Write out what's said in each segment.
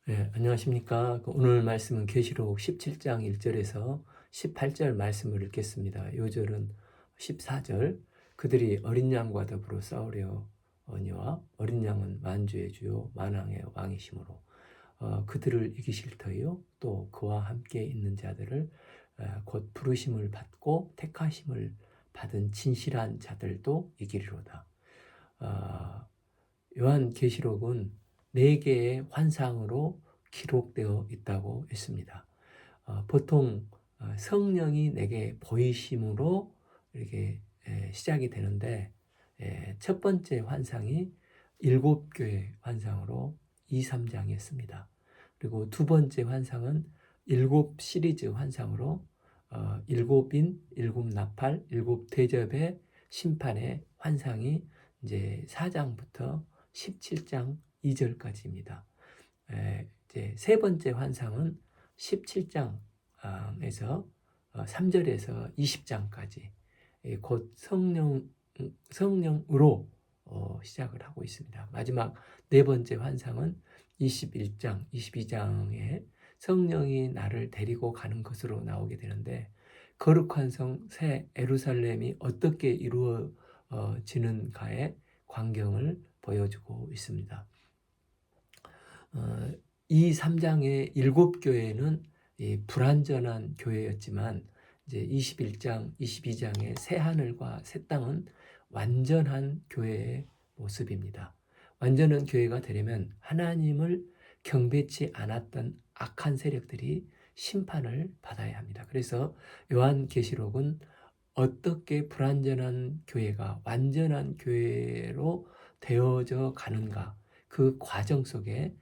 네, 안녕하십니까. 오늘 말씀은 계시록 17장 1절에서 18절 말씀을 읽겠습니다. 요절은 14절. 그들이 어린 양과 더불어 싸우려니와 어린 양은 만주의 주요 만왕의 왕이시므로 그들을 이기실 터이요 또 그와 함께 있는 자들을 곧 부르심을 받고 택하심을 받은 진실한 자들도 이기리로다. 어, 요한계시록은 네 개의 환상으로 기록되어 있다고 했습니다. 보통 성령이 내게 보이심으로 이렇게 시작이 되는데, 첫 번째 환상이 일곱 교회 환상으로 2, 3장이었습니다. 그리고 두 번째 환상은 일곱 시리즈 환상으로 일곱인, 일곱 나팔, 일곱 대접의 심판의 환상이 이제 4장부터 17장 2절까지입니다. 이제 세 번째 환상은 17장에서 3절에서 20장까지 곧 성령으로 시작을 하고 있습니다. 마지막 네 번째 환상은 21장, 22장에 성령이 나를 데리고 가는 것으로 나오게 되는데, 거룩한 성 새 예루살렘이 어떻게 이루어지는가의 광경을 보여주고 있습니다. 이 3장의 일곱 교회는 불완전한 교회였지만, 이제 21장, 22장의 새 하늘과 새 땅은 완전한 교회의 모습입니다. 완전한 교회가 되려면 하나님을 경배치 않았던 악한 세력들이 심판을 받아야 합니다. 그래서 요한계시록은 어떻게 불완전한 교회가 완전한 교회로 되어져 가는가, 그 과정 속에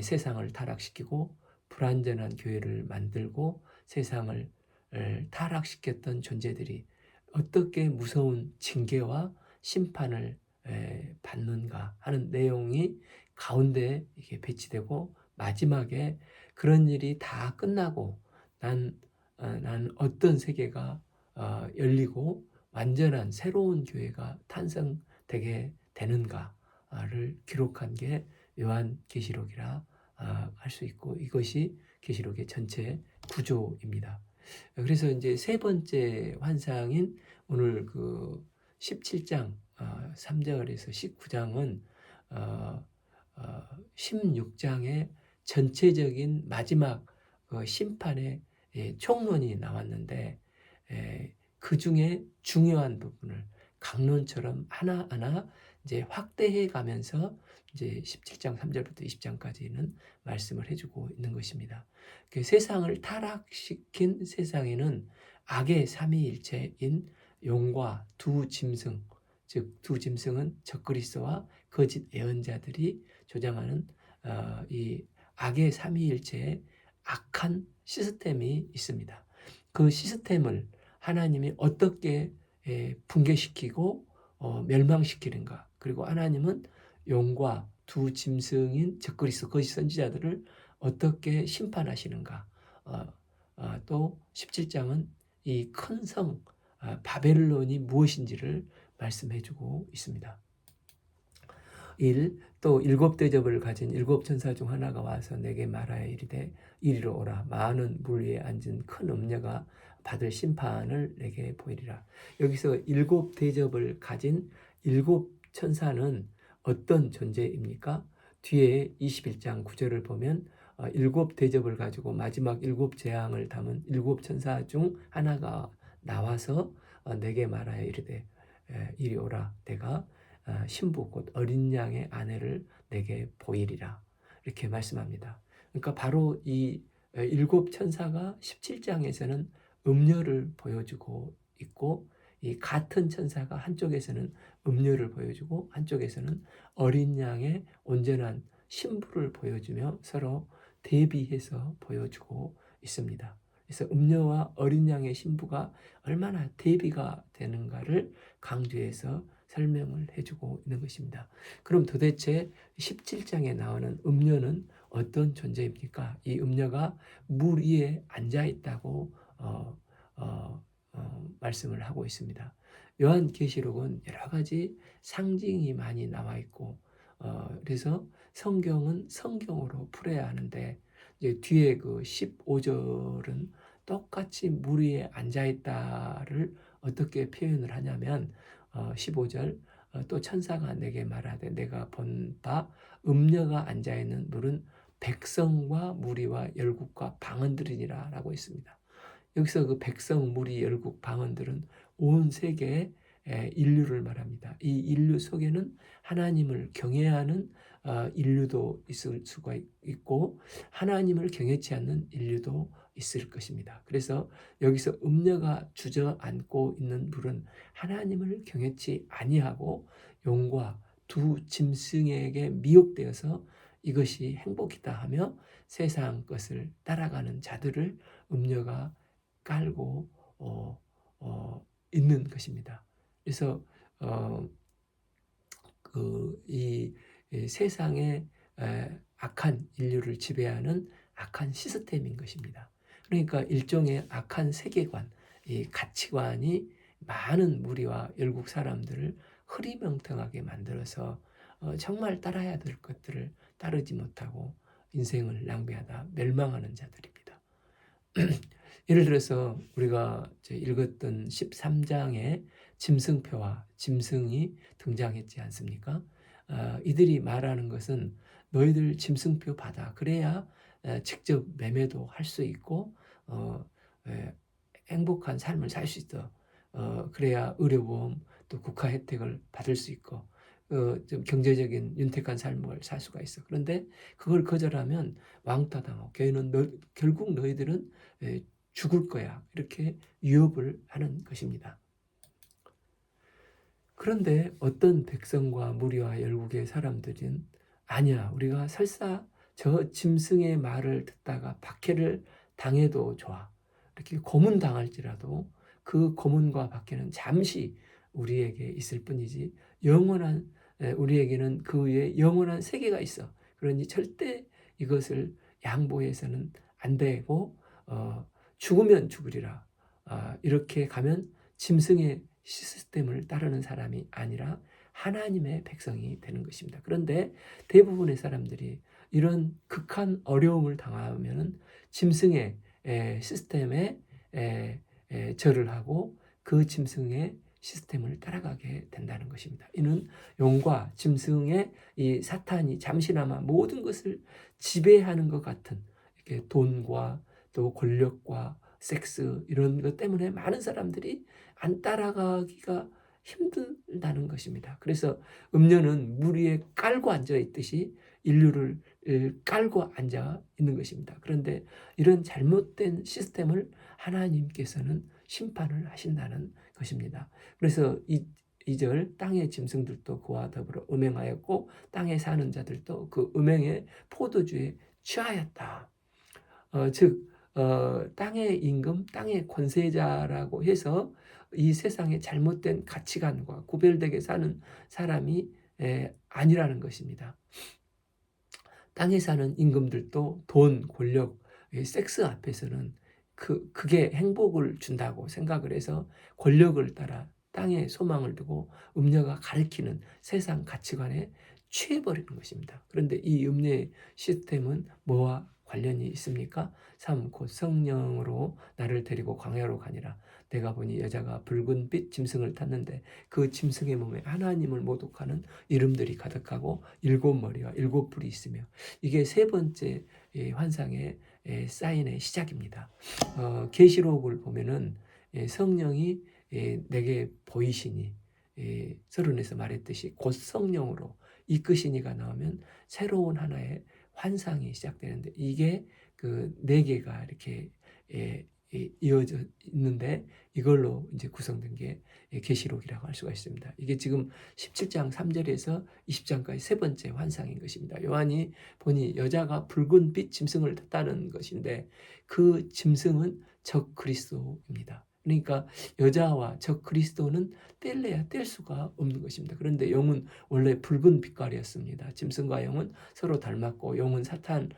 세상을 타락시키고 불완전한 교회를 만들고 세상을 타락시켰던 존재들이 어떻게 무서운 징계와 심판을 받는가 하는 내용이 가운데 이게 배치되고, 마지막에 그런 일이 다 끝나고 난 어떤 세계가 열리고 완전한 새로운 교회가 탄생되게 되는가를 기록한 게 요한계시록이라 할 수 있고, 이것이 계시록의 전체 구조입니다. 그래서 이제 세 번째 환상인 오늘 그 17장 3절에서 19장은 16장의 전체적인 마지막 심판의 총론이 나왔는데, 그 중에 중요한 부분을 강론처럼 하나하나 이제 확대해 가면서 이제 17장 3절부터 20장까지는 말씀을 해주고 있는 것입니다. 그 세상을 타락시킨 세상에는 악의 삼위일체인 용과 두 짐승, 즉 두 짐승은 적그리스도와 거짓 예언자들이 조장하는 이 악의 삼위일체의 악한 시스템이 있습니다. 그 시스템을 하나님이 어떻게 붕괴시키고 멸망시키는가, 그리고 하나님은 용과 두 짐승인 적그리스도 거짓 선지자들을 어떻게 심판하시는가, 또 17장은 이 큰 성 바벨론이 무엇인지를 말씀해주고 있습니다. 또 일곱 대접을 가진 일곱 천사 중 하나가 와서 내게 말하여 이르되 이리로 오라. 많은 물 위에 앉은 큰 음녀가 받을 심판을 내게 보이리라. 여기서 일곱 대접을 가진 일곱 천사는 어떤 존재입니까? 뒤에 21장 9절을 보면 일곱 대접을 가지고 마지막 일곱 재앙을 담은 일곱 천사 중 하나가 나와서 내게 말하여 이르되 이리 오라. 내가 신부 곧 어린 양의 아내를 내게 보이리라, 이렇게 말씀합니다. 그러니까 바로 이 일곱 천사가 17장에서는 음녀를 보여주고 있고, 이 같은 천사가 한쪽에서는 음녀를 보여주고 한쪽에서는 어린 양의 온전한 신부를 보여주며 서로 대비해서 보여주고 있습니다. 그래서 음녀와 어린 양의 신부가 얼마나 대비가 되는가를 강조해서 설명을 해주고 있는 것입니다. 그럼 도대체 17장에 나오는 음녀는 어떤 존재입니까? 이 음녀가 물 위에 앉아 있다고 말씀을 하고 있습니다. 요한계시록은 여러 가지 상징이 많이 나와 있고, 그래서 성경은 성경으로 풀어야 하는데 이제 뒤에 그 15절은 똑같이 물 위에 앉아 있다를 어떻게 표현을 하냐면 15절 또 천사가 내게 말하되 내가 본 바 음녀가 앉아 있는 물은 백성과 무리와 열국과 방언들이니라 라고 있습니다. 여기서 그 백성, 무리, 열국, 방언들은 온 세계의 인류를 말합니다. 이 인류 속에는 하나님을 경외하는 인류도 있을 수가 있고 하나님을 경외치 않는 인류도 있을 것입니다. 그래서 여기서 음녀가 주저앉고 있는 물은 하나님을 경외치 아니하고 용과 두 짐승에게 미혹되어서 이것이 행복이다 하며 세상 것을 따라가는 자들을 음녀가 깔고 있는 것입니다. 그래서 이 세상의 악한 인류를 지배하는 악한 시스템인 것입니다. 그러니까 일종의 악한 세계관, 이 가치관이 많은 무리와 열국 사람들을 흐리멍텅하게 만들어서 정말 따라야 될 것들을 따르지 못하고 인생을 낭비하다 멸망하는 자들입니다. 예를 들어서 우리가 읽었던 13장에 짐승표와 짐승이 등장했지 않습니까? 이들이 말하는 것은 너희들 짐승표 받아. 그래야 직접 매매도 할 수 있고 행복한 삶을 살 수 있어. 그래야 의료보험 또 국가 혜택을 받을 수 있고 좀 경제적인 윤택한 삶을 살 수가 있어. 그런데 그걸 거절하면 왕따당하고 결국 너희들은 죽을 거야. 이렇게 위협을 하는 것입니다. 그런데 어떤 백성과 무리와 열국의 사람들은 아니야. 우리가 설사 저 짐승의 말을 듣다가 박해를 당해도 좋아. 이렇게 고문당할지라도 그 고문과 박해는 잠시 우리에게 있을 뿐이지 영원한 우리에게는 그 위에 영원한 세계가 있어. 그러니 절대 이것을 양보해서는 안 되고 죽으면 죽으리라. 이렇게 가면 짐승의 시스템을 따르는 사람이 아니라 하나님의 백성이 되는 것입니다. 그런데 대부분의 사람들이 이런 극한 어려움을 당하면 짐승의 시스템에 절을 하고 그 짐승의 시스템을 따라가게 된다는 것입니다. 이는 용과 짐승의 이 사탄이 잠시나마 모든 것을 지배하는 것 같은 이렇게 돈과 또 권력과 섹스 이런 것 때문에 많은 사람들이 안 따라가기가 힘들다는 것입니다. 그래서 음녀는 물 위에 깔고 앉아 있듯이 인류를 깔고 앉아 있는 것입니다. 그런데 이런 잘못된 시스템을 하나님께서는 심판을 하신다는 것입니다. 그래서 2절 땅의 짐승들도 그와 더불어 음행하였고 땅에 사는 자들도 그 음행의 포도주에 취하였다. 즉 땅의 임금, 땅의 권세자라고 해서 이 세상의 잘못된 가치관과 구별되게 사는 사람이 아니라는 것입니다. 땅에 사는 임금들도 돈, 권력, 섹스 앞에서는 그게 행복을 준다고 생각을 해서 권력을 따라 땅에 소망을 두고 음녀가 가리키는 세상 가치관에 취해버리는 것입니다. 그런데 이 음녀의 시스템은 뭐와 관련이 있습니까? 3. 곧 성령으로 나를 데리고 광야로 가니라. 내가 보니 여자가 붉은 빛 짐승을 탔는데 그 짐승의 몸에 하나님을 모독하는 이름들이 가득하고 7머리와 7뿔이 있으며 이게 세 번째 환상의 사인의 시작입니다. 계시록을 보면은 성령이 내게 보이시니 서론에서 말했듯이 곧 성령으로 이끄시니가 나오면 새로운 하나의 환상이 시작되는데 이게 그 4개가 이렇게 이어져 있는데 이걸로 이제 구성된 게 계시록이라고 할 수가 있습니다. 이게 지금 17장 3절에서 20장까지 세 번째 환상인 것입니다. 요한이 보니 여자가 붉은 빛 짐승을 탔다는 것인데 그 짐승은 적 그리스도입니다. 그러니까 여자와 적 그리스도는 뗄래야 뗄 수가 없는 것입니다. 그런데 용은 원래 붉은 빛깔이었습니다. 짐승과 용은 서로 닮았고 용은 사탄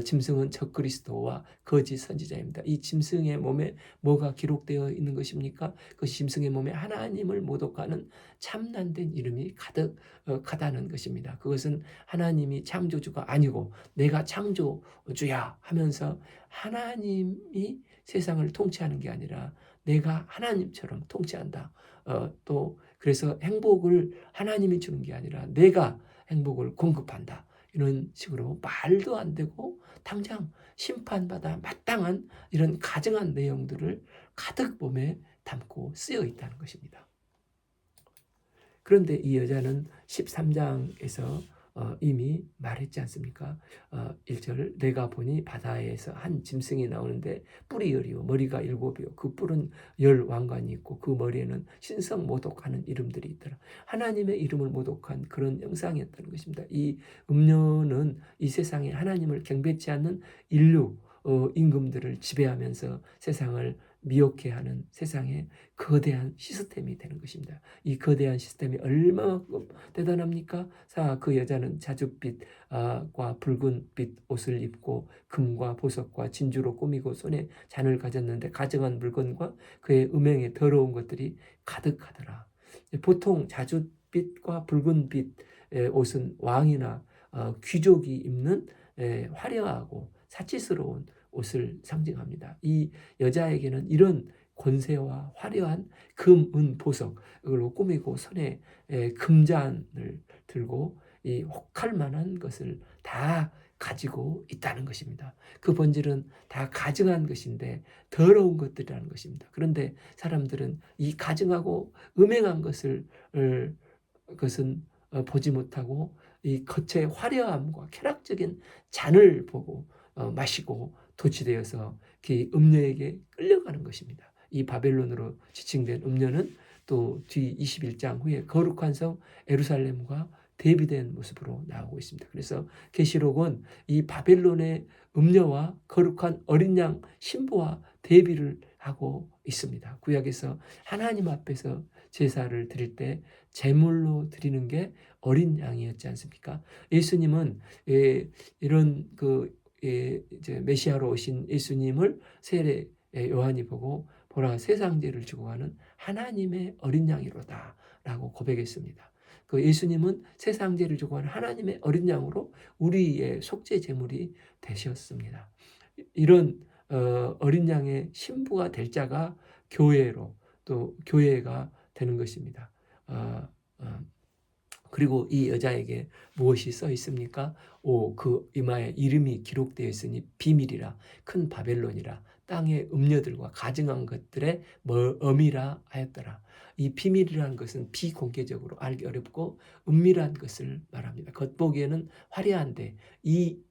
짐승은 적그리스도와 거짓 선지자입니다. 이 짐승의 몸에 뭐가 기록되어 있는 것입니까? 그 짐승의 몸에 하나님을 모독하는 참난된 이름이 가득하다는 것입니다. 그것은 하나님이 창조주가 아니고 내가 창조주야 하면서 하나님이 세상을 통치하는 게 아니라 내가 하나님처럼 통치한다. 또 그래서 행복을 하나님이 주는 게 아니라 내가 행복을 공급한다. 이런 식으로 말도 안 되고 당장 심판받아 마땅한 이런 가증한 내용들을 가득 몸에 담고 쓰여 있다는 것입니다. 그런데 이 여자는 13장에서 이미 말했지 않습니까? 1절 내가 보니 바다에서 한 짐승이 나오는데 뿔이 10이요 머리가 7이요 그 뿔은 10 왕관이 있고 그 머리에는 신성 모독하는 이름들이 있더라. 하나님의 이름을 모독한 그런 형상이었다는 것입니다. 이 음료는 이 세상에 하나님을 경배치 않는 인류 임금들을 지배하면서 세상을 미혹해 하는 세상의 거대한 시스템이 되는 것입니다. 이 거대한 시스템이 얼마만큼 대단합니까? 그 여자는 자줏빛과 붉은빛 옷을 입고 금과 보석과 진주로 꾸미고 손에 잔을 가졌는데 가증한 물건과 그의 음행에 더러운 것들이 가득하더라. 보통 자줏빛과 붉은빛의 옷은 왕이나 귀족이 입는 화려하고 사치스러운 옷을 상징합니다. 이 여자에게는 이런 권세와 화려한 금, 은, 보석으로 꾸미고 손에 금잔을 들고 이 혹할 만한 것을 다 가지고 있다는 것입니다. 그 본질은 다 가증한 것인데 더러운 것들이라는 것입니다. 그런데 사람들은 이 가증하고 음행한 것은 보지 못하고 이 겉의 화려함과 쾌락적인 잔을 보고 마시고 도취되어서 그 음녀에게 끌려가는 것입니다. 이 바벨론으로 지칭된 음녀는 또 뒤 21장 후에 거룩한 성 예루살렘과 대비된 모습으로 나오고 있습니다. 그래서 계시록은 이 바벨론의 음녀와 거룩한 어린 양 신부와 대비를 하고 있습니다. 구약에서 하나님 앞에서 제사를 드릴 때 제물로 드리는 게 어린 양이었지 않습니까? 예수님은 이런 이제 메시아로 오신 예수님을 세례 요한이 보고 보라 세상 죄를 지고 가는 하나님의 어린 양이로다라고 고백했습니다. 그 예수님은 세상 죄를 지고 가는 하나님의 어린 양으로 우리의 속죄 제물이 되셨습니다. 이런 어린 양의 신부가 될 자가 교회로 또 교회가 되는 것입니다. 그리고 이 여자에게 무엇이 써 있습니까? 그 이마에 이름이 기록되어 있으니 비밀이라 큰 바벨론이라 땅의 음녀들과 가증한 것들의 어미라 하였더라. 이 비밀이라는 것은 비공개적으로 알기 어렵고 은밀한 것을 말합니다. 겉보기에는 화려한데 이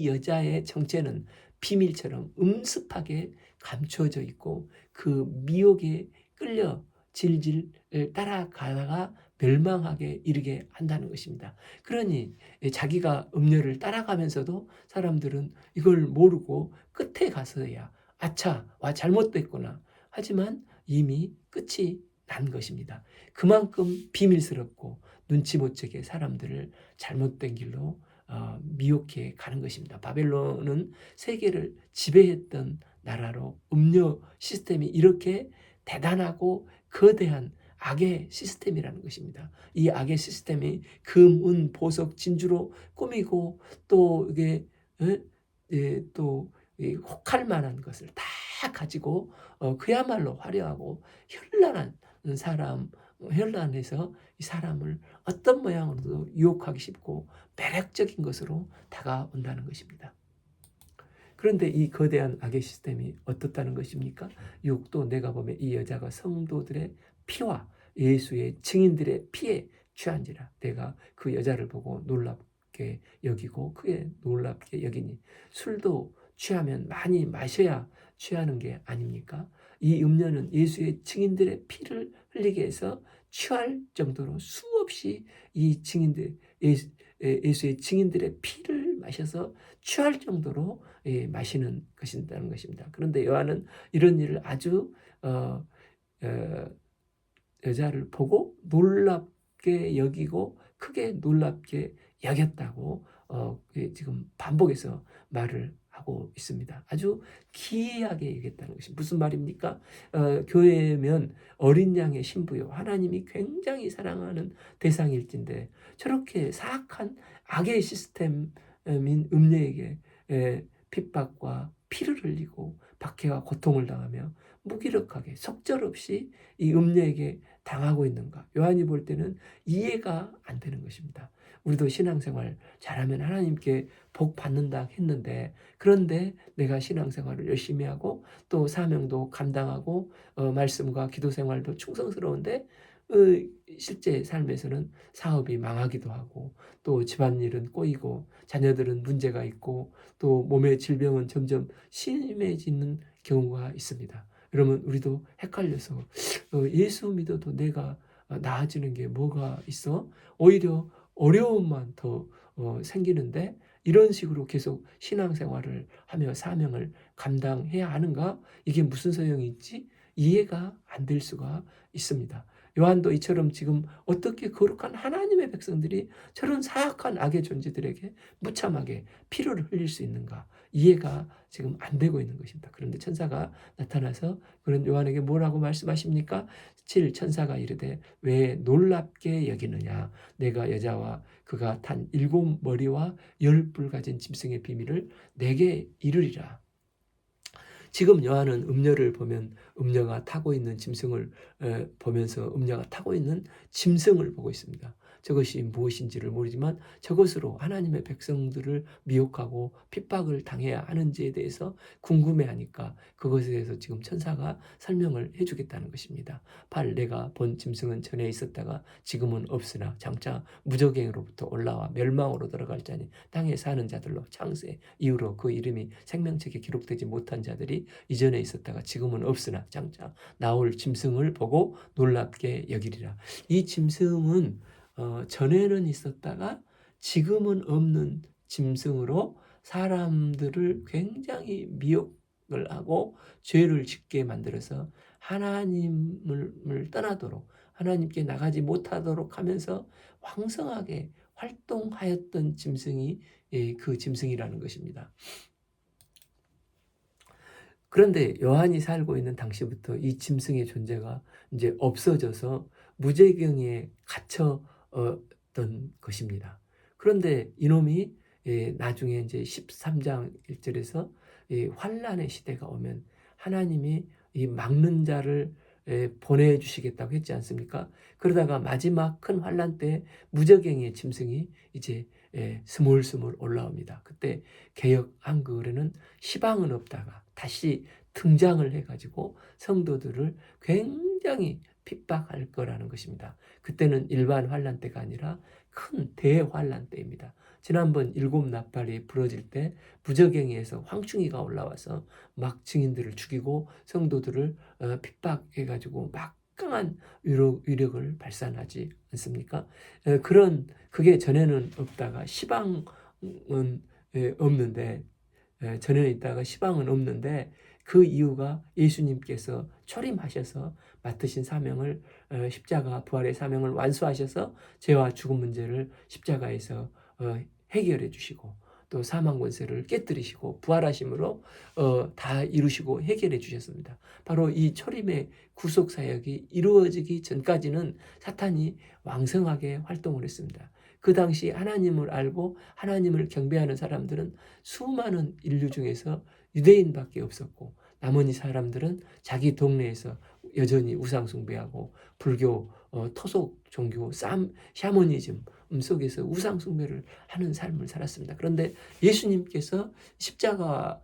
여자의 정체는 비밀처럼 음습하게 감추어져 있고 그 미혹에 끌려 질질 따라가다가 멸망하게 이르게 한다는 것입니다. 그러니 자기가 음녀를 따라가면서도 사람들은 이걸 모르고 끝에 가서야 아차 와 잘못됐구나 하지만 이미 끝이 난 것입니다. 그만큼 비밀스럽고 눈치 못 채게 사람들을 잘못된 길로 미혹해 가는 것입니다. 바벨론은 세계를 지배했던 나라로 음료 시스템이 이렇게 대단하고 거대한 악의 시스템이라는 것입니다. 이 악의 시스템이 금, 은, 보석, 진주로 꾸미고 또 이게 또 혹할 만한 것을 다 가지고 그야말로 화려하고 현란한 현란해서 이 사람을 어떤 모양으로도 유혹하기 쉽고 매력적인 것으로 다가온다는 것입니다. 그런데 이 거대한 악의 시스템이 어떻다는 것입니까? 6도 내가 보면 이 여자가 성도들의 피와 예수의 증인들의 피에 취한지라 내가 그 여자를 보고 놀랍게 여기고 크게 놀랍게 여기니 술도 취하면 많이 마셔야 취하는 게 아닙니까? 이 음료는 예수의 증인들의 피를 흘리게 해서 취할 정도로 수없이 이 증인들 예수의 증인들의 피를 마셔서 취할 정도로 마시는 것이라는 것입니다. 그런데 요한은 이런 일을 아주 여자를 보고 놀랍게 여기고 크게 놀랍게 여겼다고 지금 반복해서 말을 하고 있습니다. 아주 기이하게 얘기했다는 것이 무슨 말입니까? 교회면 어린 양의 신부요. 하나님이 굉장히 사랑하는 대상일진데 저렇게 사악한 악의 시스템인 음녀에게 핍박과 피를 흘리고 박해와 고통을 당하며 무기력하게 속절없이 이 음녀에게 당하고 있는가? 요한이 볼 때는 이해가 안 되는 것입니다. 우리도 신앙생활 잘하면 하나님께 복 받는다 했는데 그런데 내가 신앙생활을 열심히 하고 또 사명도 감당하고 말씀과 기도 생활도 충성스러운데 어, 실제 삶에서는 사업이 망하기도 하고 또 집안일은 꼬이고 자녀들은 문제가 있고 또 몸의 질병은 점점 심해지는 경우가 있습니다. 여러분 우리도 헷갈려서 예수 믿어도 내가 나아지는 게 뭐가 있어? 오히려 어려움만 더 생기는데 이런 식으로 계속 신앙생활을 하며 사명을 감당해야 하는가? 이게 무슨 소용이 있지? 이해가 안 될 수가 있습니다. 요한도 이처럼 지금 어떻게 거룩한 하나님의 백성들이 저런 사악한 악의 존재들에게 무참하게 피를 흘릴 수 있는가? 이해가 지금 안 되고 있는 것입니다. 그런데 천사가 나타나서 그런 요한에게 뭐라고 말씀하십니까? 7 천사가 이르되 왜 놀랍게 여기느냐? 내가 여자와 그가 탄 7머리와 10뿔 가진 짐승의 비밀을 내게 이르리라. 지금 요한은 음녀를 보면 음녀가 타고 있는 짐승을 보면서 음녀가 타고 있는 짐승을 보고 있습니다. 저것이 무엇인지를 모르지만 저것으로 하나님의 백성들을 미혹하고 핍박을 당해야 하는지에 대해서 궁금해하니까 그것에 대해서 지금 천사가 설명을 해주겠다는 것입니다. 8. 내가 본 짐승은 전에 있었다가 지금은 없으나 장차 무저갱으로부터 올라와 멸망으로 들어갈 자니 땅에 사는 자들로 창세 이후로 그 이름이 생명책에 기록되지 못한 자들이 이전에 있었다가 지금은 없으나 장차 나올 짐승을 보고 놀랍게 여기리라. 이 짐승은 전에는 있었다가 지금은 없는 짐승으로 사람들을 굉장히 미혹을 하고 죄를 짓게 만들어서 하나님을 떠나도록 하나님께 나가지 못하도록 하면서 왕성하게 활동하였던 짐승이 그 짐승이라는 것입니다. 그런데 요한이 살고 있는 당시부터 이 짐승의 존재가 이제 없어져서 무저갱에 갇혔던 것입니다. 그런데 이놈이 나중에 이제 13장 1절에서 환란의 시대가 오면 하나님이 이 막는 자를 보내주시겠다고 했지 않습니까? 그러다가 마지막 큰 환란 때 무저갱의 짐승이 이제 스물스물 올라옵니다. 그때 개역 한글에는 시방은 없다가 다시 등장을 해가지고 성도들을 굉장히 핍박할 거라는 것입니다. 그때는 일반 환란 때가 아니라 큰 대환란 때입니다. 지난번 7나팔이 부러질 때 무저갱이에서 황충이가 올라와서 막 증인들을 죽이고 성도들을 핍박해가지고 막강한 위력을 발산하지 않습니까? 그게 전에는 없다가 시방은 없는데 전에는 있다가 시방은 없는데 그 이유가 예수님께서 초림하셔서 맡으신 사명을 십자가 부활의 사명을 완수하셔서 죄와 죽음 문제를 십자가에서 해결해 주시고 또 사망 권세를 깨뜨리시고 부활하심으로 다 이루시고 해결해 주셨습니다. 바로 이 초림의 구속 사역이 이루어지기 전까지는 사탄이 왕성하게 활동을 했습니다. 그 당시 하나님을 알고 하나님을 경배하는 사람들은 수많은 인류 중에서 유대인밖에 없었고 나머지 사람들은 자기 동네에서 여전히 우상 숭배하고 불교, 토속 종교, 샤머니즘 속에서 우상 숭배를 하는 삶을 살았습니다. 그런데 예수님께서 십자가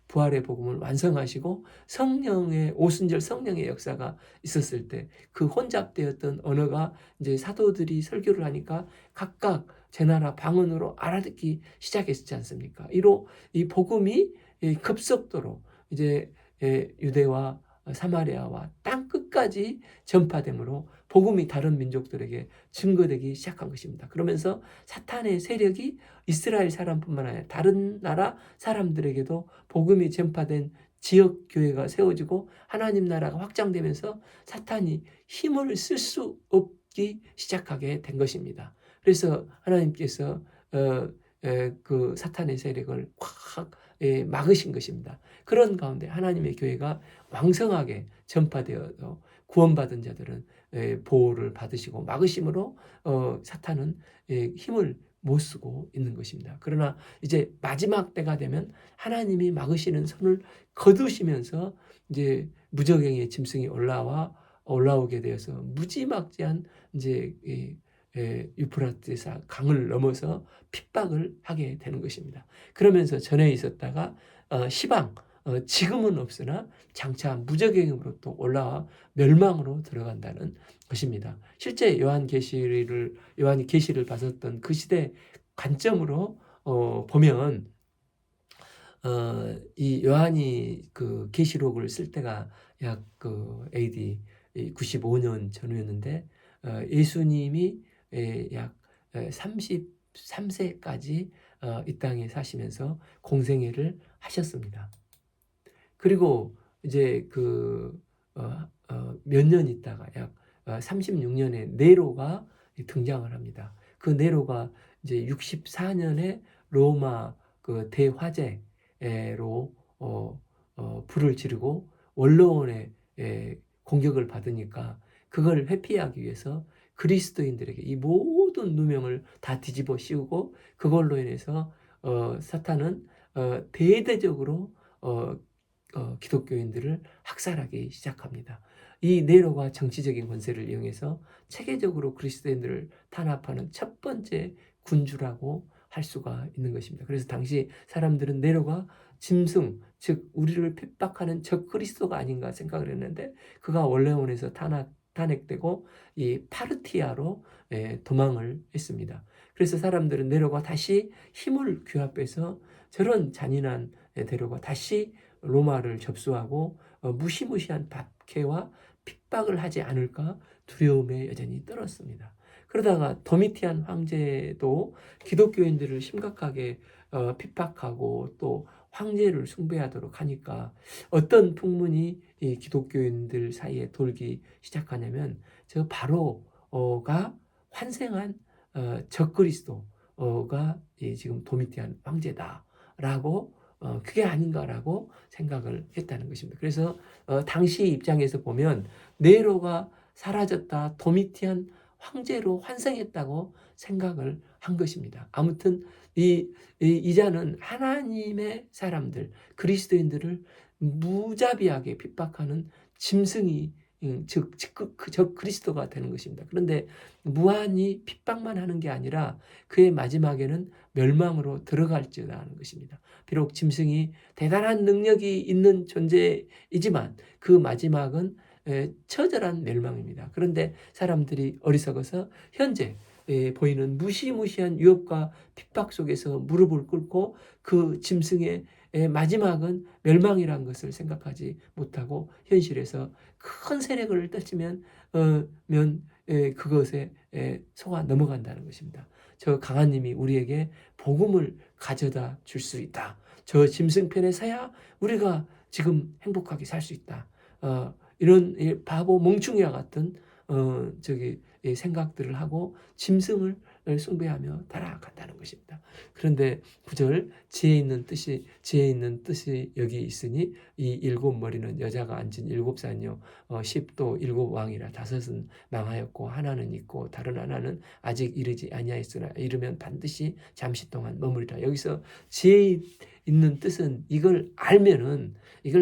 부활의 복음을 완성하시고 성령의 오순절 성령의 역사가 있었을 때 그 혼잡되었던 언어가 이제 사도들이 설교를 하니까 각각 제 나라 방언으로 알아듣기 시작했지 않습니까? 이로 이 복음이 급속도로 이제 유대와 사마리아와 땅 끝까지 전파되므로 복음이 다른 민족들에게 증거되기 시작한 것입니다. 그러면서 사탄의 세력이 이스라엘 사람뿐만 아니라 다른 나라 사람들에게도 복음이 전파된 지역 교회가 세워지고 하나님 나라가 확장되면서 사탄이 힘을 쓸 수 없기 시작하게 된 것입니다. 그래서 하나님께서 그 사탄의 세력을 확 막으신 것입니다. 그런 가운데 하나님의 교회가 왕성하게 전파되어서 구원받은 자들은 보호를 받으시고 막으심으로 사탄은 힘을 못 쓰고 있는 것입니다. 그러나 이제 마지막 때가 되면 하나님이 막으시는 손을 거두시면서 이제 무저갱의 짐승이 올라오게 되어서 무지막지한 이제 유프라테스 강을 넘어서 핍박을 하게 되는 것입니다. 그러면서 전에 있었다가 시방 지금은 없으나 장차 무저갱으로 또 올라와 멸망으로 들어간다는 것입니다. 실제 요한이 계시를 받았던 그 시대 관점으로 보면 이 요한이 그 계시록을 쓸 때가 약 그 AD 95년 전후였는데 예수님이 약 33세까지 이 땅에 사시면서 공생애를 하셨습니다. 그리고 이제 몇 년 있다가 약 36년에 네로가 등장을 합니다. 그 네로가 이제 64년에 로마 그 대화재로 불을 지르고 원로원의 공격을 받으니까 그걸 회피하기 위해서 그리스도인들에게 이 모든 누명을 다 뒤집어 씌우고 그걸로 인해서 사탄은 대대적으로 기독교인들을 학살하기 시작합니다. 이 네로가 정치적인 권세를 이용해서 체계적으로 그리스도인들을 탄압하는 첫 번째 군주라고 할 수가 있는 것입니다. 그래서 당시 사람들은 네로가 짐승, 즉 우리를 핍박하는 적 그리스도가 아닌가 생각을 했는데 그가 원래원에서 탄핵되고 이 파르티아로 도망을 했습니다. 그래서 사람들은 네로가 다시 힘을 규합해서 저런 잔인한 네로가 다시 로마를 접수하고 무시무시한 박해와 핍박을 하지 않을까 두려움에 여전히 떨었습니다. 그러다가 도미티안 황제도 기독교인들을 심각하게 핍박하고 또 황제를 숭배하도록 하니까 어떤 풍문이 이 기독교인들 사이에 돌기 시작하냐면 저 바로가 환생한 적그리스도가 지금 도미티안 황제다라고 그게 아닌가라고 생각을 했다는 것입니다. 그래서 당시 입장에서 보면 네로가 사라졌다 도미티안 황제로 환생했다고 생각을 한 것입니다. 아무튼 이 자는 하나님의 사람들 그리스도인들을 무자비하게 핍박하는 짐승이 즉 그리스도가 되는 것입니다. 그런데 무한히 핍박만 하는 게 아니라 그의 마지막에는 멸망으로 들어갈지어다 하는 것입니다. 비록 짐승이 대단한 능력이 있는 존재이지만 그 마지막은 처절한 멸망입니다. 그런데 사람들이 어리석어서 현재 보이는 무시무시한 유혹과 핍박 속에서 무릎을 꿇고 그 짐승의 마지막은 멸망이라는 것을 생각하지 못하고 현실에서 큰 세력을 떨치면 그것에 속아 넘어간다는 것입니다. 저 강하님이 우리에게 복음을 가져다 줄 수 있다. 저 짐승편에 서야 우리가 지금 행복하게 살 수 있다. 이런 바보 멍충이와 같은 생각들을 하고 짐승을 숭배하며 따라간다는 것입니다. 그런데 9절 지혜 있는 뜻이 여기 있으니 이 일곱 머리는 여자가 앉은 일곱 산이요 십도 일곱 왕이라 다섯은 망하였고 하나는 있고 다른 하나는 아직 이르지 아니하였으나 이르면 반드시 잠시 동안 머무리라. 여기서 지혜 있는 뜻은 이걸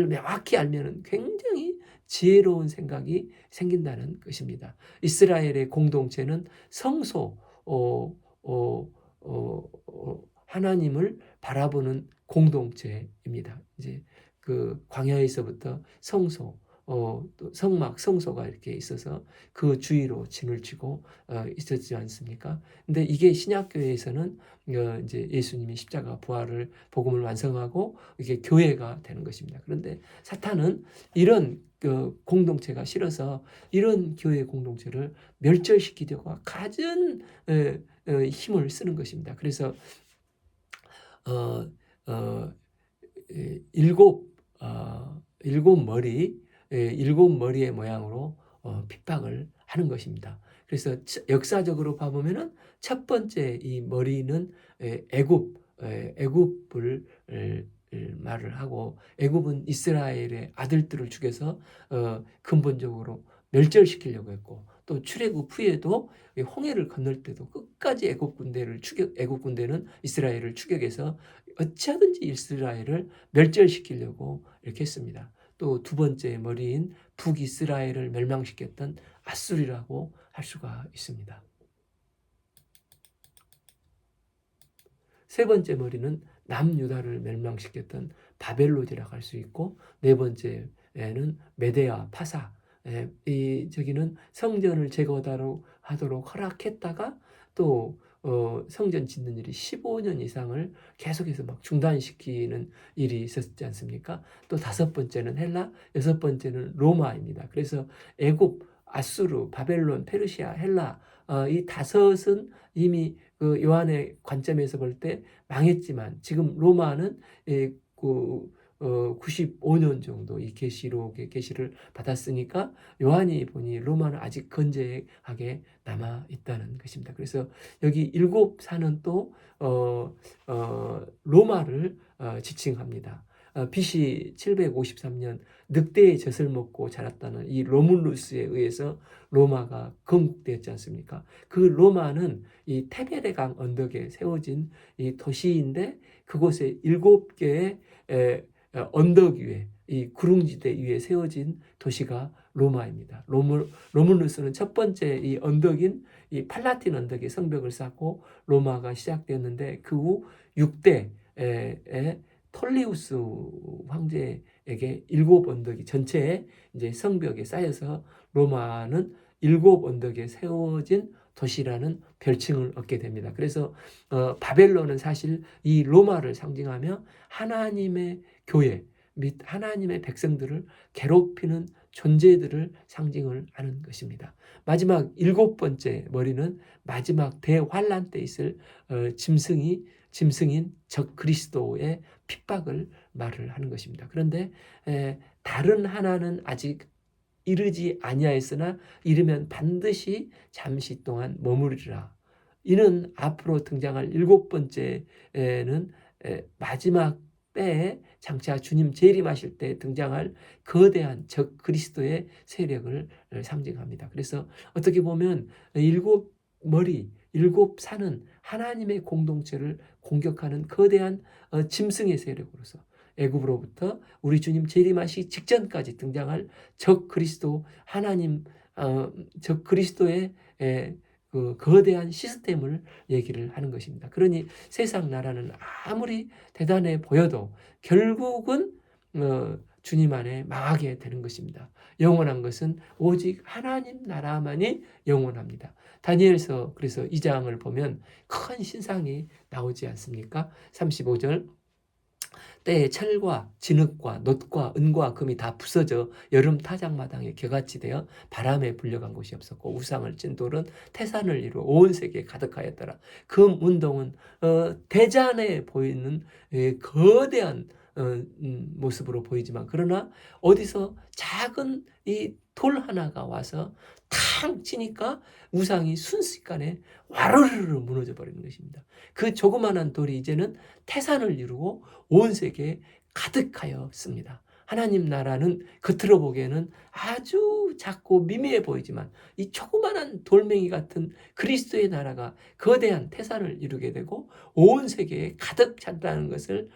명확히 알면은 굉장히 지혜로운 생각이 생긴다는 것입니다. 이스라엘의 공동체는 성소, 하나님을 바라보는 공동체입니다. 이제 그 광야에서부터 성소, 또 성막, 성소가 이렇게 있어서 그 주위로 진을 치고 있었지 않습니까? 근데 이게 신약교회에서는 이제 예수님이 십자가 부활을 복음을 완성하고 이게 교회가 되는 것입니다. 그런데 사탄은 이런 공동체가 싫어서 이런 교회 공동체를 멸절시키려고 갖은 힘을 쓰는 것입니다. 그래서 일곱 머리의 모양으로 핍박을 하는 것입니다. 그래서 역사적으로 봐보면은 첫 번째 이 머리는 애굽을 말을 하고, 애굽은 이스라엘의 아들들을 죽여서 근본적으로 멸절시키려고 했고, 또 출애굽 후에도 홍해를 건널 때도 끝까지 애굽 군대는 이스라엘을 추격해서 어찌하든지 이스라엘을 멸절시키려고 이렇게 했습니다. 또 두 번째 머리인 북이스라엘을 멸망시켰던 아수리라고 할 수가 있습니다. 세 번째 머리는 남유다를 멸망시켰던 바벨론이라고 할 수 있고, 네 번째는 메데아 파사, 저기는 성전을 제거하도록 허락했다가 또 성전 짓는 일이 15년 이상을 계속해서 막 중단시키는 일이 있었지 않습니까? 또 다섯 번째는 헬라, 여섯 번째는 로마입니다. 그래서 애굽, 아수르, 바벨론, 페르시아, 헬라, 이 다섯은 이미 그 요한의 관점에서 볼 때 망했지만, 지금 로마는 95년 정도 이 계시록의 계시를 받았으니까 요한이 보니 로마는 아직 건재하게 남아 있다는 것입니다. 그래서 여기 일곱 산은 또 로마를 지칭합니다. BC 753년 늑대의 젖을 먹고 자랐다는 이 로물루스에 의해서 로마가 건국되었지 않습니까? 그 로마는 이 테베레강 언덕에 세워진 이 도시인데, 그곳에 7개의 언덕 위에, 이 구릉지대 위에 세워진 도시가 로마입니다. 로물루스는 첫 번째 이 언덕인 이 팔라틴 언덕에 성벽을 쌓고 로마가 시작되었는데, 그 후 6대의 톨리우스 황제에게 7언덕이 전체에 이제 성벽에 쌓여서 로마는 7언덕에 세워진 도시라는 별칭을 얻게 됩니다. 그래서 바벨론은 사실 이 로마를 상징하며 하나님의 교회 및 하나님의 백성들을 괴롭히는 존재들을 상징을 하는 것입니다. 마지막 7번째 머리는 마지막 대환란 때 있을 짐승인 적 그리스도의 핍박을 말을 하는 것입니다. 그런데 다른 하나는 아직 이르지 아니하였으나 이르면 반드시 잠시 동안 머무르리라. 이는 앞으로 등장할 7번째는 마지막 때에 장차 주님 재림하실 때 등장할 거대한 적 그리스도의 세력을 상징합니다. 그래서 어떻게 보면 7머리, 7산은 하나님의 공동체를 공격하는 거대한 짐승의 세력으로서 애굽으로부터 우리 주님 재림하시기 직전까지 등장할 적 그리스도, 적 그리스도의 그 거대한 시스템을 얘기를 하는 것입니다. 그러니 세상 나라는 아무리 대단해 보여도 결국은 주님 안에 망하게 되는 것입니다. 영원한 것은 오직 하나님 나라만이 영원합니다. 다니엘서 그래서 2장을 보면 큰 신상이 나오지 않습니까? 35절, 때에 철과 진흙과 놋과 은과 금이 다 부서져 여름 타작마당에 겨같이 되어 바람에 불려간 곳이 없었고, 우상을 찐 돌은 태산을 이루어 온 세계에 가득하였더라. 금 운동은 대잔해 보이는 거대한 모습으로 보이지만, 그러나 어디서 작은 이 돌 하나가 와서 탕 치니까 우상이 순식간에 와르르르 무너져 버리는 것입니다. 그 조그만한 돌이 이제는 태산을 이루고 온 세계에 가득하였습니다. 하나님 나라는 겉으로 보기에는 아주 작고 미미해 보이지만, 이 조그만한 돌멩이 같은 그리스도의 나라가 거대한 태산을 이루게 되고 온 세계에 가득 찬다는 것을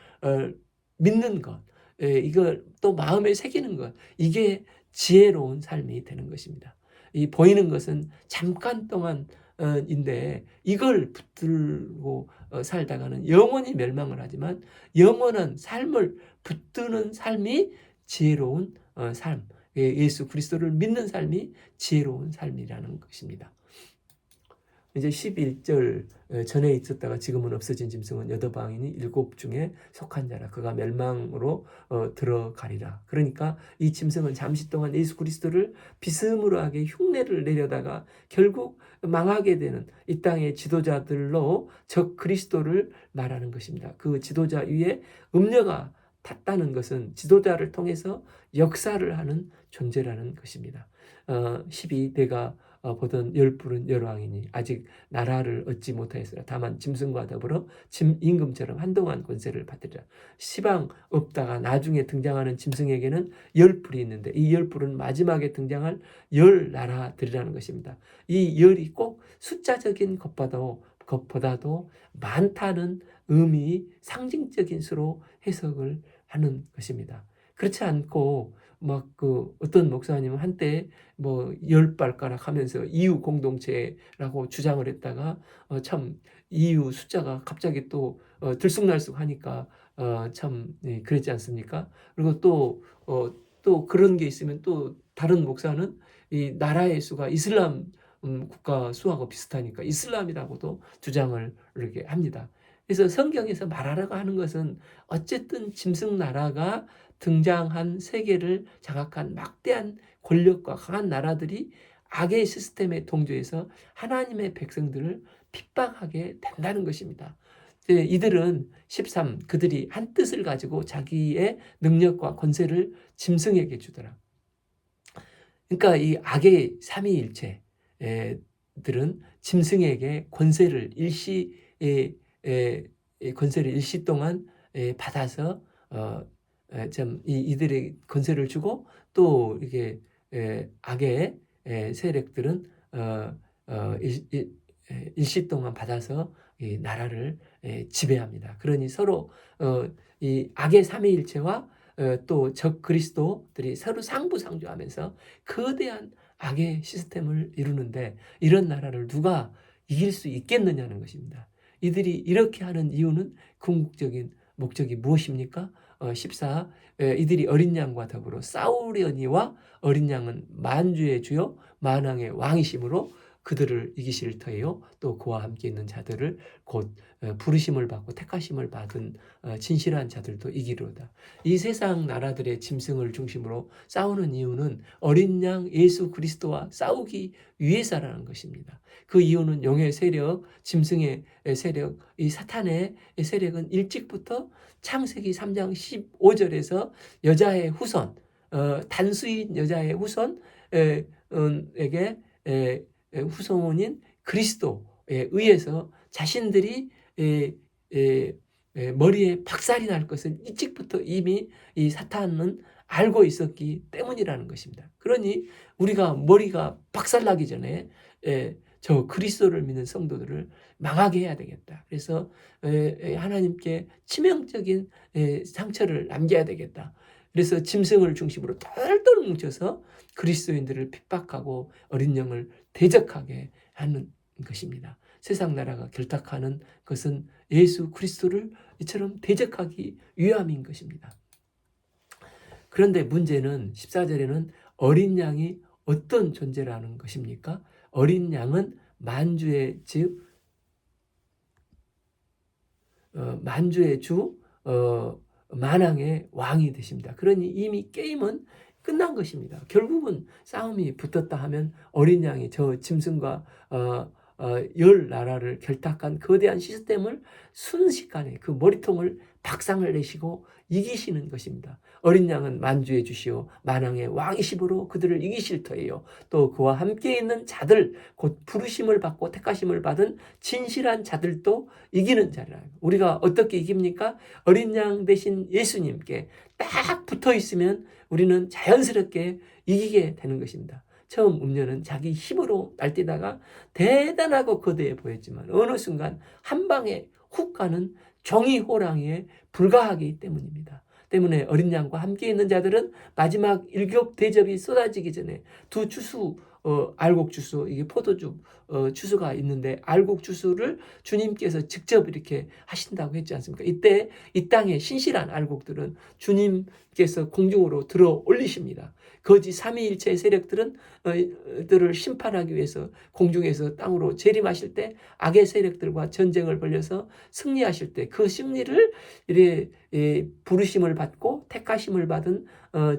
믿는 것, 이걸 또 마음에 새기는 것, 이게 지혜로운 삶이 되는 것입니다. 이 보이는 것은 잠깐 동안인데 이걸 붙들고 살다가는 영원히 멸망을 하지만, 영원한 삶을 붙드는 삶이 지혜로운 삶, 예수 그리스도를 믿는 삶이 지혜로운 삶이라는 것입니다. 이제 11절, 전에 있었다가 지금은 없어진 짐승은 여더방이니 7 중에 속한 자라. 그가 멸망으로 들어가리라. 그러니까 이 짐승은 잠시 동안 예수 그리스도를 비스무리하게 흉내를 내려다가 결국 망하게 되는 이 땅의 지도자들로 적 그리스도를 말하는 것입니다. 그 지도자 위에 음녀가 탔다는 것은 지도자를 통해서 역사를 하는 존재라는 것입니다. 12, 내가 보던 열불은 열왕이니 아직 나라를 얻지 못하였으나 다만 짐승과 더불어 임금처럼 한동안 권세를 받으리라. 시방 없다가 나중에 등장하는 짐승에게는 열불이 있는데 이 열불은 마지막에 등장할 열 나라들이라는 것입니다. 이 열이 꼭 숫자적인 것보다도 많다는 의미, 상징적인 수로 해석을 하는 것입니다. 그렇지 않고 막 어떤 목사님은 한때 뭐 열발가락 하면서 이유 공동체라고 주장을 했다가 참 이유 숫자가 갑자기 또 들쑥날쑥 하니까 참 그랬지 않습니까? 그리고 또 그런 게 있으면 또 다른 목사는 이 나라의 수가 이슬람 국가 수하고 비슷하니까 이슬람이라고도 주장을 이렇게 합니다. 그래서 성경에서 말하라고 하는 것은 어쨌든 짐승 나라가 등장한 세계를 장악한 막대한 권력과 강한 나라들이 악의 시스템에 동조해서 하나님의 백성들을 핍박하게 된다는 것입니다. 이들은 13 그들이 한 뜻을 가지고 자기의 능력과 권세를 짐승에게 주더라. 그러니까 이 악의 삼위일체들은 짐승에게 권세를 일시 동안 받아서 이들의 권세를 주고 또 이게 악의 세력들은 일시 동안 받아서 이 나라를 지배합니다. 그러니 서로 이 악의 삼위일체와 또 적 그리스도들이 서로 상부상조하면서 거대한 악의 시스템을 이루는데 이런 나라를 누가 이길 수 있겠느냐는 것입니다. 이들이 이렇게 하는 이유는 궁극적인 목적이 무엇입니까? 14 이들이 어린 양과 더불어 싸우려니와 어린 양은 만주의 주요 만왕의 왕이심으로 그들을 이기실 터이요 또 그와 함께 있는 자들을 곧 부르심을 받고 택하심을 받은 진실한 자들도 이기로다. 이 세상 나라들의 짐승을 중심으로 싸우는 이유는 어린 양 예수 그리스도와 싸우기 위해서라는 것입니다. 그 이유는 용의 세력, 짐승의 세력, 이 사탄의 세력은 일찍부터 창세기 3장 15절에서 여자의 후손, 단수인 여자의 후손에게 후손인 그리스도에 의해서 자신들이 머리에 박살이 날 것을 일찍부터 이미 이 사탄은 알고 있었기 때문이라는 것입니다. 그러니 우리가 머리가 박살나기 전에 저 그리스도를 믿는 성도들을 망하게 해야 되겠다. 그래서 하나님께 치명적인 상처를 남겨야 되겠다. 그래서 짐승을 중심으로 똘똘 뭉쳐서 그리스도인들을 핍박하고 어린 영을 대적하게 하는 것입니다. 세상 나라가 결탁하는 것은 예수 그리스도를 이처럼 대적하기 위함인 것입니다. 그런데 문제는 14절에는 어린 양이 어떤 존재라는 것입니까? 어린 양은 만주의 주 만왕의 왕이 되십니다. 그러니 이미 게임은 끝난 것입니다. 결국은 싸움이 붙었다 하면 어린 양이 저 짐승과 열 나라를 결탁한 거대한 시스템을 순식간에 그 머리통을 박상을 내시고 이기시는 것입니다. 어린 양은 만주의 주시오 만왕의 왕이시므로 그들을 이기실 터이요 또 그와 함께 있는 자들 곧 부르심을 받고 택하심을 받은 진실한 자들도 이기는 자리라. 우리가 어떻게 이깁니까? 어린 양 대신 예수님께 딱 붙어 있으면 우리는 자연스럽게 이기게 되는 것입니다. 처음 음료는 자기 힘으로 날뛰다가 대단하고 거대해 보였지만 어느 순간 한 방에 훅 가는 종이 호랑이에 불과하기 때문입니다. 때문에 어린 양과 함께 있는 자들은 마지막 일곱 대접이 쏟아지기 전에 두 추수 알곡 주수 이게 포도주 추수가 있는데 알곡 주수를 주님께서 직접 이렇게 하신다고 했지 않습니까? 이때 이 땅의 신실한 알곡들은 주님께서 공중으로 들어 올리십니다. 거짓 삼위일체의 세력들은 들을 심판하기 위해서 공중에서 땅으로 재림하실 때 악의 세력들과 전쟁을 벌여서 승리하실 때 그 승리를 부르심을 받고 택하심을 받은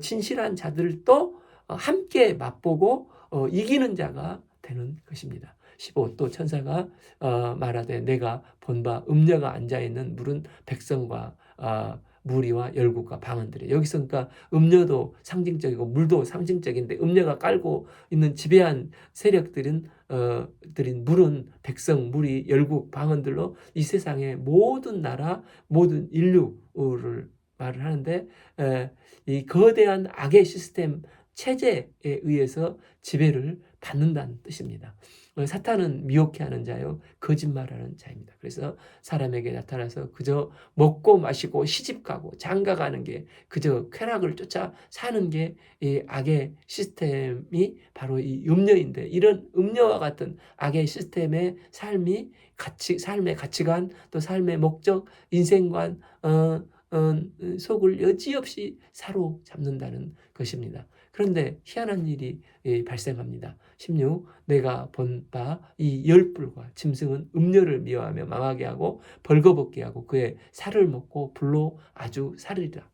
진실한 자들도 함께 맛보고 이기는 자가 되는 것입니다. 15 또 천사가 말하되 내가 본 바 음녀가 앉아있는 물은 백성과 무리와 열국과 방언들이. 여기서 그러니까 음녀도 상징적이고 물도 상징적인데 음녀가 깔고 있는 지배한 세력들은 들인 물은 백성, 무리, 열국, 방언들로 이 세상의 모든 나라, 모든 인류를 말을 하는데 이 거대한 악의 시스템 체제에 의해서 지배를 받는다는 뜻입니다. 사탄은 미혹해 하는 자요 거짓말하는 자입니다. 그래서 사람에게 나타나서 그저 먹고 마시고 시집가고 장가가는 게 그저 쾌락을 쫓아 사는 게 이 악의 시스템이 바로 이 음녀인데, 이런 음녀와 같은 악의 시스템의 삶의 가치관, 또 삶의 목적, 인생관, 속을 여지없이 사로잡는다는 것입니다. 그런데 희한한 일이 발생합니다. 16. 내가 본 바 이 열불과 짐승은 음녀를 미워하며 망하게 하고 벌거벗게 하고 그의 살을 먹고 불로 아주 살으리라.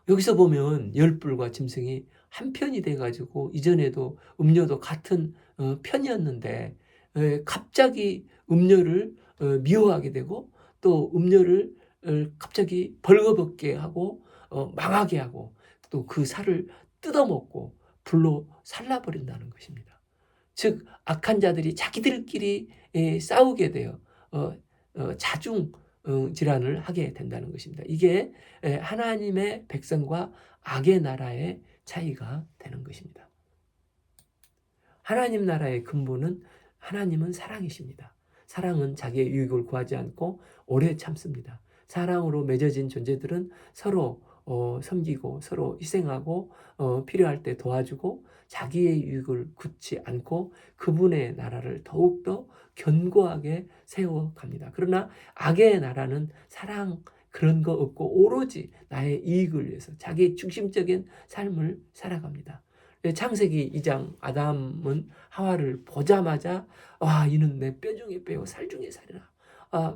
여기서 보면 열불과 짐승이 한 편이 돼가지고 이전에도 음녀도 같은 편이었는데 갑자기 음녀를 미워하게 되고 또 음녀를 갑자기 벌거벗게 하고 망하게 하고 또 그 살을 뜯어먹고 불로 살라버린다는 것입니다. 즉 악한 자들이 자기들끼리 싸우게 돼요. 자중 질환을 하게 된다는 것입니다. 이게 하나님의 백성과 악의 나라의 차이가 되는 것입니다. 하나님 나라의 근본은 하나님은 사랑이십니다. 사랑은 자기의 유익을 구하지 않고 오래 참습니다. 사랑으로 맺어진 존재들은 서로 섬기고 서로 희생하고 필요할 때 도와주고 자기의 유익을 굳지 않고 그분의 나라를 더욱더 견고하게 세워갑니다. 그러나 악의 나라는 사랑 그런 거 없고 오로지 나의 이익을 위해서 자기 중심적인 삶을 살아갑니다. 창세기 2장 아담은 하와를 보자마자 이는 내 뼈 중에 뼈요 살 중에 살이라.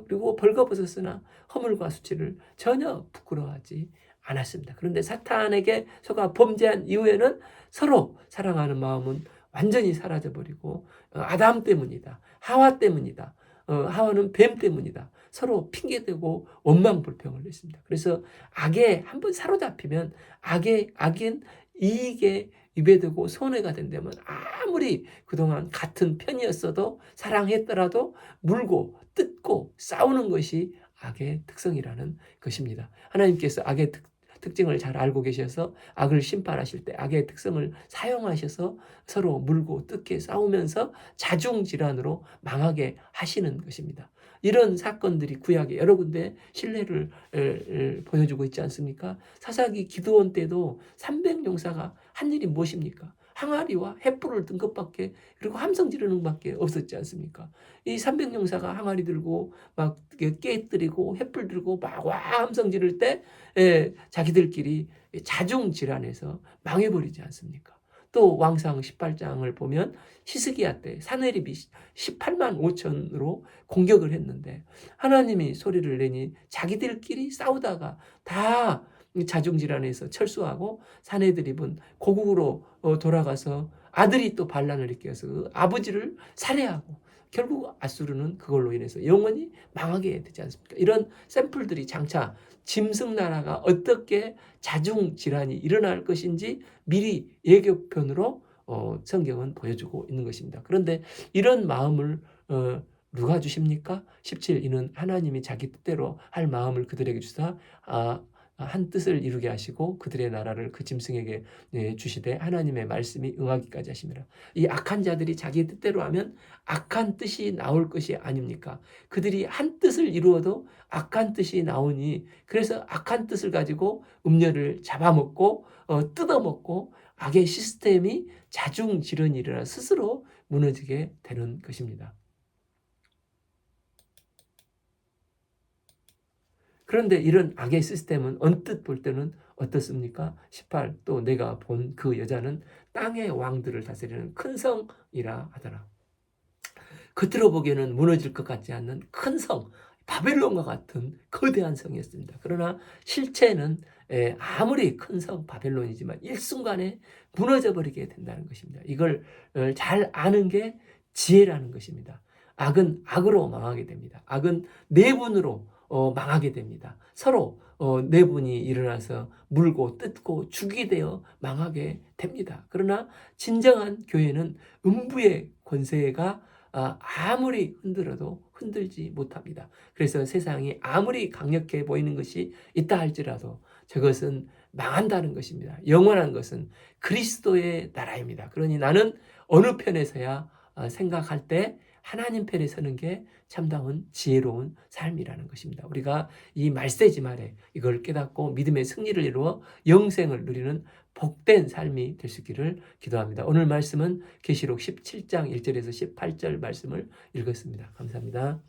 그리고 벌거벗었으나 허물과 수치를 전혀 부끄러워하지 않았습니다. 그런데 사탄에게 속아 범죄한 이후에는 서로 사랑하는 마음은 완전히 사라져버리고 아담 때문이다. 하와 때문이다. 하와는 뱀 때문이다. 서로 핑계대고 원망불평을 했습니다. 그래서 악에 한번 사로잡히면 악인 이익에 입에 대고 손해가 된다면 아무리 그동안 같은 편이었어도 사랑했더라도 물고 뜯고 싸우는 것이 악의 특성이라는 것입니다. 하나님께서 악의 특징을 잘 알고 계셔서 악을 심판하실 때 악의 특성을 사용하셔서 서로 물고 뜯게 싸우면서 자중질환으로 망하게 하시는 것입니다. 이런 사건들이 구약에 여러 군데 신뢰를 보여주고 있지 않습니까? 사사기 기드온 때도 300용사가 한 일이 무엇입니까? 항아리와 횃불을 든 것밖에, 그리고 함성 지르는 것밖에 없었지 않습니까? 이 300용사가 항아리 들고 막 깨뜨리고 횃불 들고 막 함성 지를 때 자기들끼리 자중질환해서 망해버리지 않습니까? 또 왕상 18장을 보면 히스기야 때 사내립이 18만 5천으로 공격을 했는데 하나님이 소리를 내니 자기들끼리 싸우다가 다 자중질환해서 철수하고 사내드립은 고국으로 돌아가서 아들이 또 반란을 일으켜서 아버지를 살해하고 결국 아수르는 그걸로 인해서 영원히 망하게 되지 않습니까? 이런 샘플들이 장차 짐승나라가 어떻게 자중질환이 일어날 것인지 미리 예고편으로 성경은 보여주고 있는 것입니다. 그런데 이런 마음을 누가 주십니까? 17. 이는 하나님이 자기 뜻대로 할 마음을 그들에게 주사 한 뜻을 이루게 하시고 그들의 나라를 그 짐승에게 주시되 하나님의 말씀이 응하기까지 하심이라. 이 악한 자들이 자기 뜻대로 하면 악한 뜻이 나올 것이 아닙니까? 그들이 한 뜻을 이루어도 악한 뜻이 나오니 그래서 악한 뜻을 가지고 음녀를 잡아먹고 뜯어먹고 악의 시스템이 자중질환이 일어나 스스로 무너지게 되는 것입니다. 그런데 이런 악의 시스템은 언뜻 볼 때는 어떻습니까? 18. 또 내가 본 그 여자는 땅의 왕들을 다스리는 큰 성이라 하더라. 겉으로 보기에는 무너질 것 같지 않는 큰 성, 바벨론과 같은 거대한 성이었습니다. 그러나 실체는 아무리 큰 성 바벨론이지만 일순간에 무너져 버리게 된다는 것입니다. 이걸 잘 아는 게 지혜라는 것입니다. 악은 악으로 망하게 됩니다. 악은 내분으로 망하게 됩니다. 서로 내분이 일어나서 물고 뜯고 죽이 되어 망하게 됩니다. 그러나 진정한 교회는 음부의 권세가 아무리 흔들어도 흔들지 못합니다. 그래서 세상이 아무리 강력해 보이는 것이 있다 할지라도 저것은 망한다는 것입니다. 영원한 것은 그리스도의 나라입니다. 그러니 나는 어느 편에서야 생각할 때 하나님 편에 서는 게 참다운 지혜로운 삶이라는 것입니다. 우리가 이 말세지 말에 이걸 깨닫고 믿음의 승리를 이루어 영생을 누리는 복된 삶이 될 수 있기를 기도합니다. 오늘 말씀은 계시록 17장 1절에서 18절 말씀을 읽었습니다. 감사합니다.